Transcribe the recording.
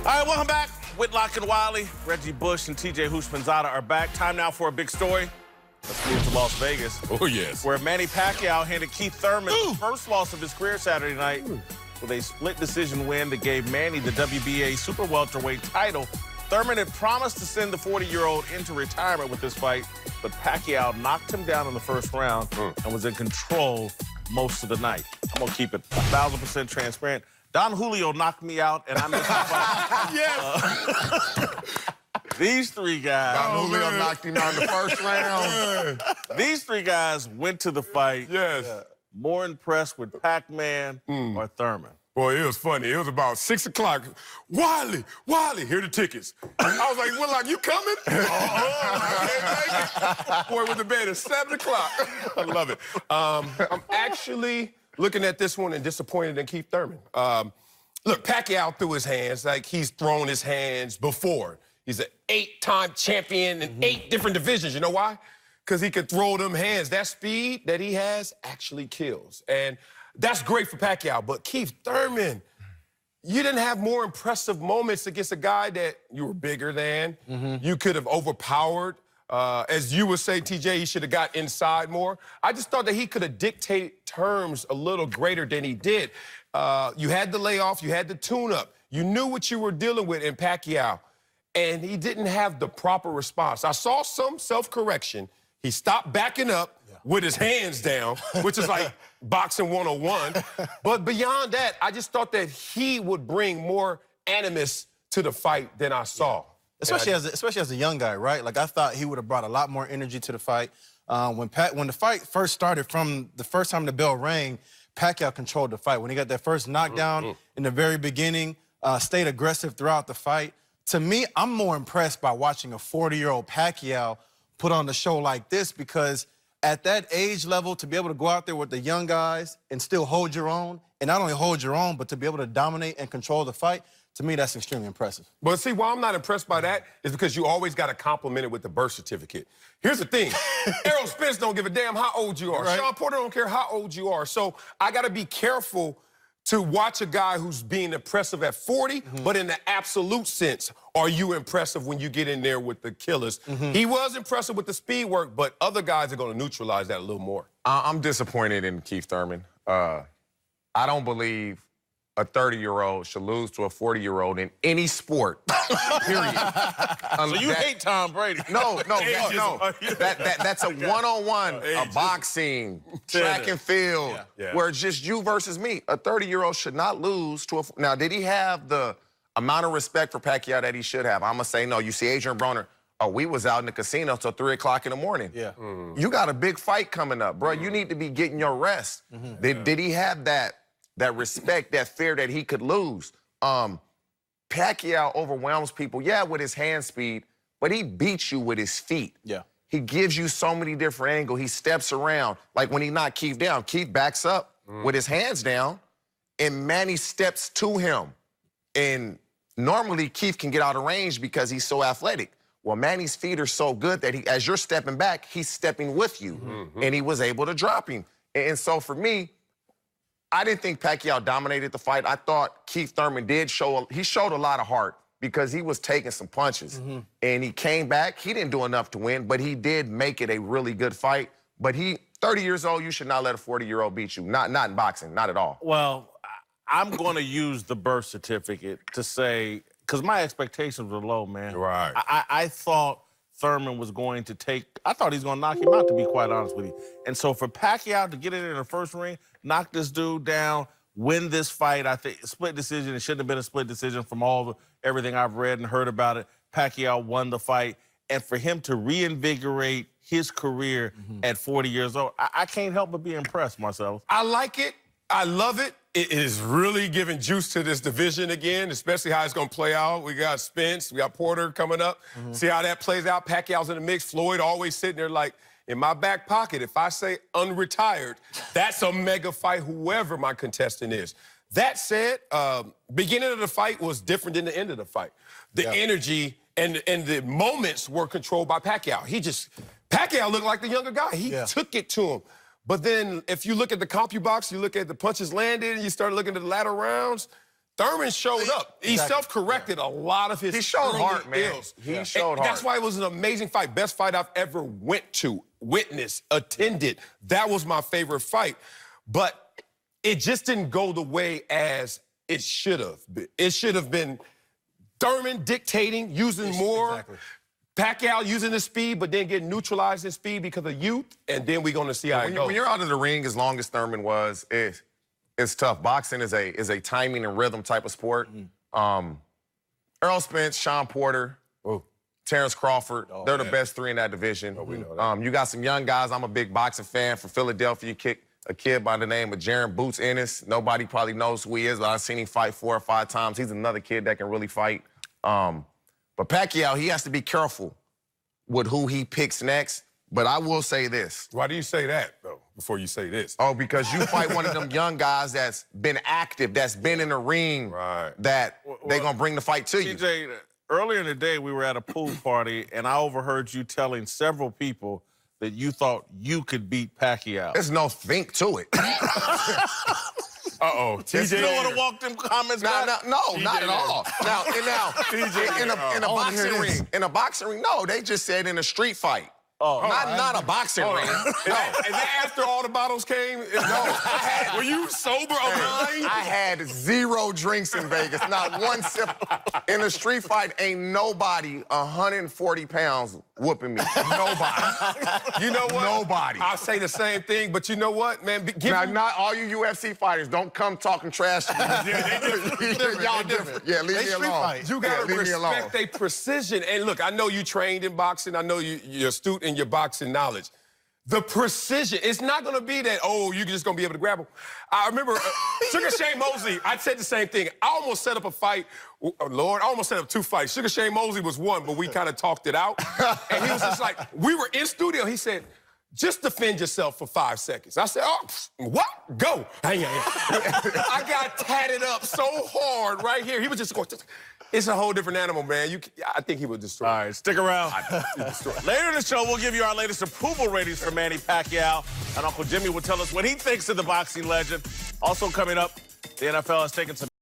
All right, welcome back. Whitlock and Wiley, Reggie Bush, and TJ Houshmandzadeh are back. Time now for a big story. Let's move to Las Vegas. Oh, yes. Where Manny Pacquiao handed Keith Thurman the first loss of his career Saturday night with a split decision win that gave Manny the WBA super welterweight title. Thurman had promised to send the 40-year-old into retirement with this fight, but Pacquiao knocked him down in the first round and was in control most of the night. I'm going to keep it 1,000% transparent. Don Julio knocked me out, and I missed the fight. Yes. These three guys. Don Julio knocked him out in the first round. These three guys went to the fight. Yes. More impressed with Pac-Man or Thurman. Boy, it was funny. It was about 6 o'clock. Wiley, here are the tickets. I was like, Whitlock, you coming? Boy, went to bed at 7 o'clock. I love it. I'm actually looking at this one and disappointed in Keith Thurman. Look, Pacquiao threw his hands like he's thrown his hands before. He's an 8-time champion in 8 different divisions. You know why? Because he could throw them hands. That speed that he has actually kills. And that's great for Pacquiao. But Keith Thurman, you didn't have more impressive moments against a guy that you were bigger than. You could have overpowered. As you would say, TJ, he should have got inside more. I just thought that he could have dictated terms a little greater than he did. You had the layoff, you had the tune-up. You knew what you were dealing with in Pacquiao, and he didn't have the proper response. I saw some self-correction. He stopped backing up with his hands down, which is like boxing 101. But beyond that, I just thought that he would bring more animus to the fight than I saw. Especially as a young guy, right? Like, I thought he would have brought a lot more energy to the fight. When the fight first started, from the first time the bell rang, Pacquiao controlled the fight. When he got that first knockdown in the very beginning, stayed aggressive throughout the fight. To me, I'm more impressed by watching a 40-year-old Pacquiao put on a show like this, because at that age level, to be able to go out there with the young guys and still hold your own, and not only hold your own, but to be able to dominate and control the fight, to me, that's extremely impressive. But see, why I'm not impressed by that is because you always got to compliment it with the birth certificate. Here's the thing. Errol Spence don't give a damn how old you are. Right. Sean Porter don't care how old you are. So I got to be careful to watch a guy who's being impressive at 40, but in the absolute sense, are you impressive when you get in there with the killers? He was impressive with the speed work, but other guys are going to neutralize that a little more. I'm disappointed in Keith Thurman. I don't believe a 30-year-old should lose to a 40-year-old in any sport, period. So you hate Tom Brady? No. That's a one-on-one, a boxing, track and field, where it's just you versus me. A 30-year-old should not lose to a... Now, did he have the amount of respect for Pacquiao that he should have? I'm going to say no. You see Adrian Broner, oh, we was out in the casino till 3 o'clock in the morning. You got a big fight coming up, bro. You need to be getting your rest. Did he have that respect, that fear that he could lose? Pacquiao overwhelms people, with his hand speed, but he beats you with his feet. He gives you so many different angles. He steps around. Like when he knocked Keith down, Keith backs up with his hands down, and Manny steps to him. And normally Keith can get out of range because he's so athletic. Well, Manny's feet are so good that as you're stepping back, he's stepping with you. And he was able to drop him. And so for me, I didn't think Pacquiao dominated the fight. I thought Keith Thurman showed a lot of heart because he was taking some punches. And he came back. He didn't do enough to win, but he did make it a really good fight. But 30 years old, you should not let a 40-year-old beat you. Not in boxing, not at all. Well, I'm going to use the birth certificate to say, because my expectations were low, man. Right. I thought Thurman was going to I thought he was going to knock him out, to be quite honest with you. And so for Pacquiao to get in the first ring, knock this dude down, win this fight, I think split decision. It shouldn't have been a split decision from everything I've read and heard about it. Pacquiao won the fight. And for him to reinvigorate his career at 40 years old, I can't help but be impressed, Marcelo. I like it. I love it. It is really giving juice to this division again, especially how it's going to play out. We got Spence, we got Porter coming up. See how that plays out. Pacquiao's in the mix. Floyd always sitting there like, in my back pocket, if I say unretired, that's a mega fight, whoever my contestant is. That said, beginning of the fight was different than the end of the fight. The energy and the moments were controlled by Pacquiao. Pacquiao looked like the younger guy. He took it to him. But then if you look at the CompuBox, you look at the punches landed, and you start looking at the latter rounds, Thurman showed up. He self-corrected a lot of his He showed heart, man. ills. He showed heart. That's why it was an amazing fight. Best fight I've ever went to, witnessed, attended. That was my favorite fight. But it just didn't go the way as it should have been. It should have been Thurman dictating, using more. Exactly. Pacquiao using his speed, but then getting neutralized in speed because of youth, and then we're going to see how it goes. When you're out of the ring, as long as Thurman was, it's tough. Boxing is a timing and rhythm type of sport. Errol Spence, Sean Porter, Terrence Crawford, they're the best three in that division. We know that. You got some young guys. I'm a big boxing fan. From Philadelphia, a kid by the name of Jaron Boots Ennis. Nobody probably knows who he is, but I've seen him fight 4 or 5 times. He's another kid that can really fight. But Pacquiao, he has to be careful with who he picks next. But I will say this. Why do you say that, though, before you say this? Oh, because you fight one of them young guys that's been active, that's been in the ring, that they going to bring the fight to you. TJ, earlier in the day, we were at a pool party, and I overheard you telling several people that you thought you could beat Pacquiao. There's no think to it. Uh-oh. TJ. You don't want to walk them comments back? No, not at all. In a boxing ring, no, they just said in a street fight. Not a boxing ring. No. Is that after all the bottles came? No. Were you sober of mind? I had 0 drinks in Vegas, not one sip. In a street fight, ain't nobody 140 pounds whooping me. Nobody. You know what? Nobody. I'll say the same thing, but you know what, man? Now, not all you UFC fighters, don't come talking trash to me. Y'all different. Yeah, leave me alone. You got to respect their precision. And look, I know you trained in boxing. I know you're astute in your boxing knowledge. The precision, it's not going to be that, oh, you're just going to be able to grab him. I remember Sugar Shane Mosley, I said the same thing. I almost set up a fight. Oh, Lord, I almost set up 2 fights. Sugar Shane Mosley was one, but we kind of talked it out. And he was just like, we were in studio. He said, just defend yourself for 5 seconds. I said, oh, what? Go. I got tatted up so hard right here. He was just going, it's a whole different animal, man. I think he would destroy. All right, stick around. Later in the show, we'll give you our latest approval ratings for Manny Pacquiao, and Uncle Jimmy will tell us what he thinks of the boxing legend. Also coming up, the NFL has taken some